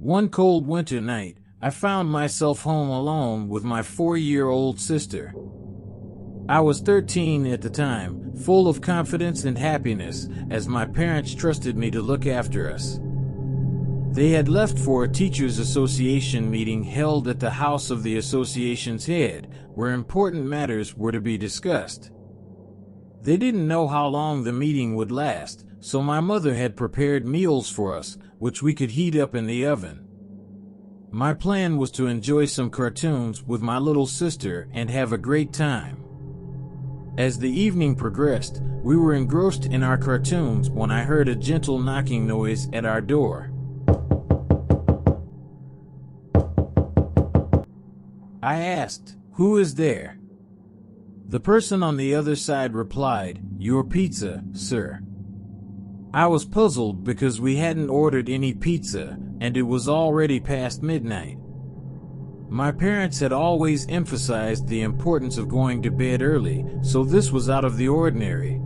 One cold winter night, I found myself home alone with my 4-year-old sister. I was 13 at the time, full of confidence and happiness, as my parents trusted me to look after us. They had left for a teachers' association meeting held at the house of the association's head, where important matters were to be discussed. They didn't know how long the meeting would last, so my mother had prepared meals for us, which we could heat up in the oven. My plan was to enjoy some cartoons with my little sister and have a great time. As the evening progressed, we were engrossed in our cartoons when I heard a gentle knocking noise at our door. I asked, "Who is there?" The person on the other side replied, "Your pizza, sir." I was puzzled because we hadn't ordered any pizza, and it was already past midnight. My parents had always emphasized the importance of going to bed early, so this was out of the ordinary.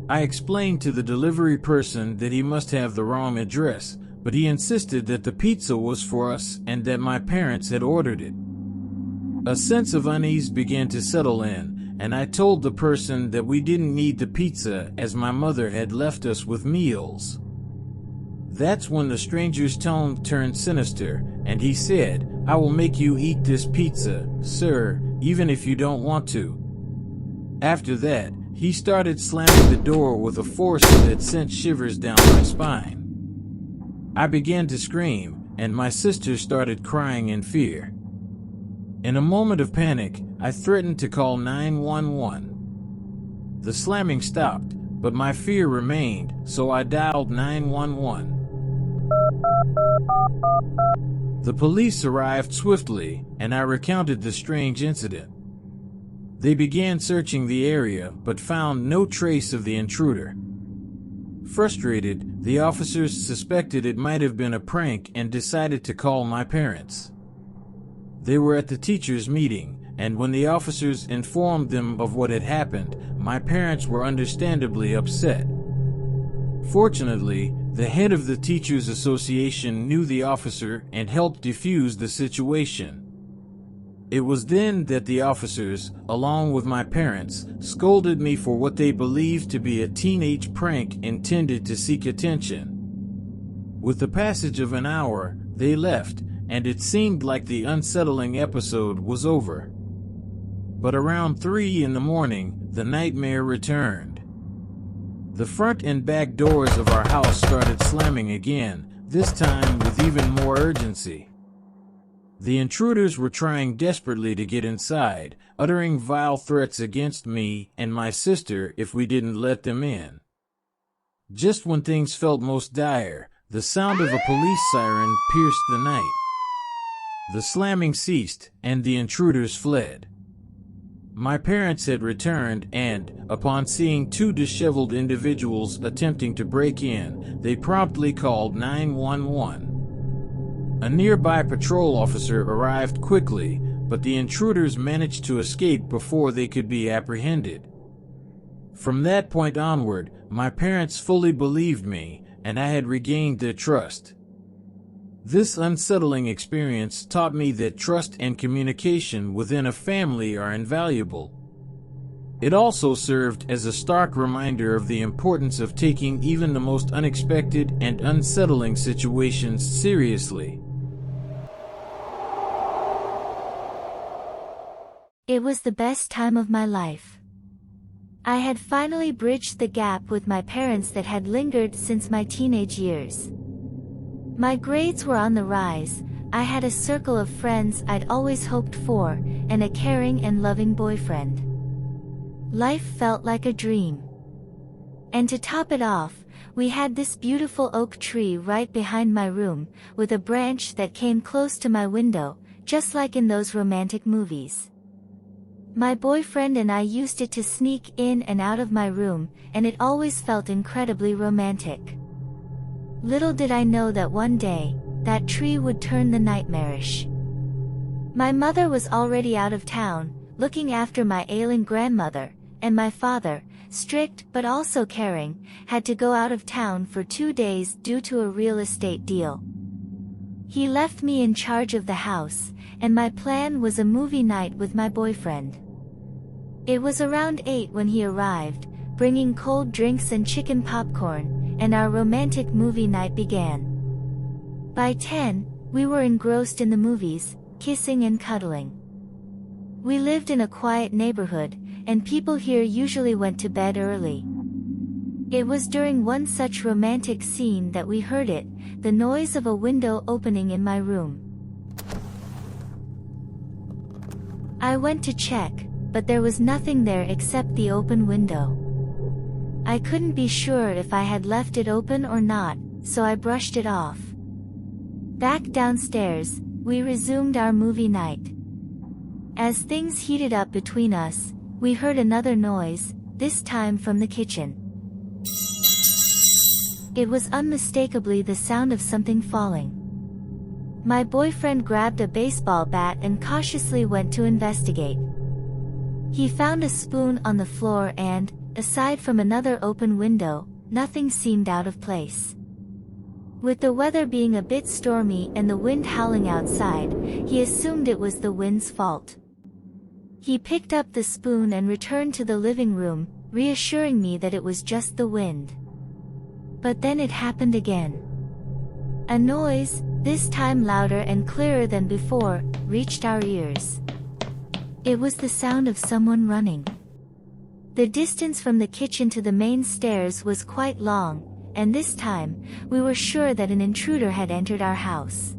I explained to the delivery person that he must have the wrong address, but he insisted that the pizza was for us and that my parents had ordered it. A sense of unease began to settle in, and I told the person that we didn't need the pizza as my mother had left us with meals. That's when the stranger's tone turned sinister, and he said, "I will make you eat this pizza, sir, even if you don't want to." After that, he started slamming the door with a force that sent shivers down my spine. I began to scream, and my sister started crying in fear. In a moment of panic, I threatened to call 911. The slamming stopped, but my fear remained, so I dialed 911. The police arrived swiftly, and I recounted the strange incident. They began searching the area, but found no trace of the intruder. Frustrated, the officers suspected it might have been a prank and decided to call my parents. They were at the teachers' meeting, and when the officers informed them of what had happened, my parents were understandably upset. Fortunately, the head of the Teachers Association knew the officer and helped defuse the situation. It was then that the officers, along with my parents, scolded me for what they believed to be a teenage prank intended to seek attention. With the passage of an hour, they left, and it seemed like the unsettling episode was over. But around 3 in the morning, the nightmare returned. The front and back doors of our house started slamming again, this time with even more urgency. The intruders were trying desperately to get inside, uttering vile threats against me and my sister if we didn't let them in. Just when things felt most dire, the sound of a police siren pierced the night. The slamming ceased, and the intruders fled. My parents had returned and, upon seeing 2 disheveled individuals attempting to break in, they promptly called 911. A nearby patrol officer arrived quickly, but the intruders managed to escape before they could be apprehended. From that point onward, my parents fully believed me, and I had regained their trust. This unsettling experience taught me that trust and communication within a family are invaluable. It also served as a stark reminder of the importance of taking even the most unexpected and unsettling situations seriously. It was the best time of my life. I had finally bridged the gap with my parents that had lingered since my teenage years. My grades were on the rise, I had a circle of friends I'd always hoped for, and a caring and loving boyfriend. Life felt like a dream. And to top it off, we had this beautiful oak tree right behind my room, with a branch that came close to my window, just like in those romantic movies. My boyfriend and I used it to sneak in and out of my room, and it always felt incredibly romantic. Little did I know that one day, that tree would turn the nightmarish. My mother was already out of town, looking after my ailing grandmother, and my father, strict but also caring, had to go out of town for 2 days due to a real estate deal. He left me in charge of the house, and my plan was a movie night with my boyfriend. It was around 8 when he arrived, bringing cold drinks and chicken popcorn, and our romantic movie night began. By 10, we were engrossed in the movies, kissing and cuddling. We lived in a quiet neighborhood, and people here usually went to bed early. It was during one such romantic scene that we heard it, the noise of a window opening in my room. I went to check, but there was nothing there except the open window. I couldn't be sure if I had left it open or not, so I brushed it off. Back downstairs, we resumed our movie night. As things heated up between us, we heard another noise, this time from the kitchen. It was unmistakably the sound of something falling. My boyfriend grabbed a baseball bat and cautiously went to investigate. He found a spoon on the floor and, aside from another open window, nothing seemed out of place. With the weather being a bit stormy and the wind howling outside, he assumed it was the wind's fault. He picked up the spoon and returned to the living room, reassuring me that it was just the wind. But then it happened again. A noise, this time louder and clearer than before, reached our ears. It was the sound of someone running. The distance from the kitchen to the main stairs was quite long, and this time, we were sure that an intruder had entered our house.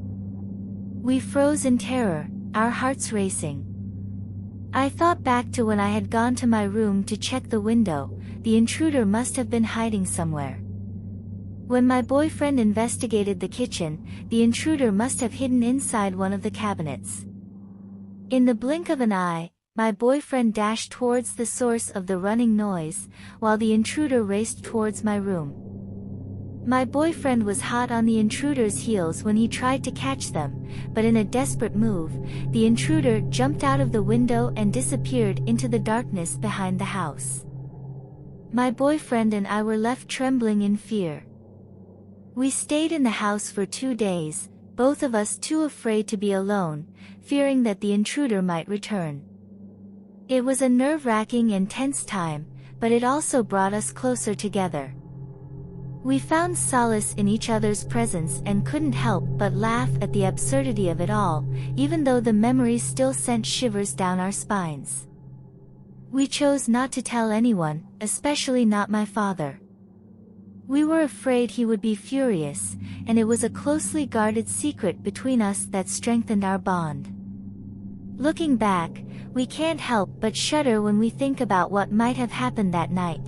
We froze in terror, our hearts racing. I thought back to when I had gone to my room to check the window. The intruder must have been hiding somewhere. When my boyfriend investigated the kitchen, the intruder must have hidden inside one of the cabinets. In the blink of an eye, my boyfriend dashed towards the source of the running noise, while the intruder raced towards my room. My boyfriend was hot on the intruder's heels when he tried to catch them, but in a desperate move, the intruder jumped out of the window and disappeared into the darkness behind the house. My boyfriend and I were left trembling in fear. We stayed in the house for 2 days, both of us too afraid to be alone, fearing that the intruder might return. It was a nerve-wracking and tense time, but it also brought us closer together. We found solace in each other's presence and couldn't help but laugh at the absurdity of it all, even though the memories still sent shivers down our spines. We chose not to tell anyone, especially not my father. We were afraid he would be furious, and it was a closely guarded secret between us that strengthened our bond. Looking back, we can't help but shudder when we think about what might have happened that night.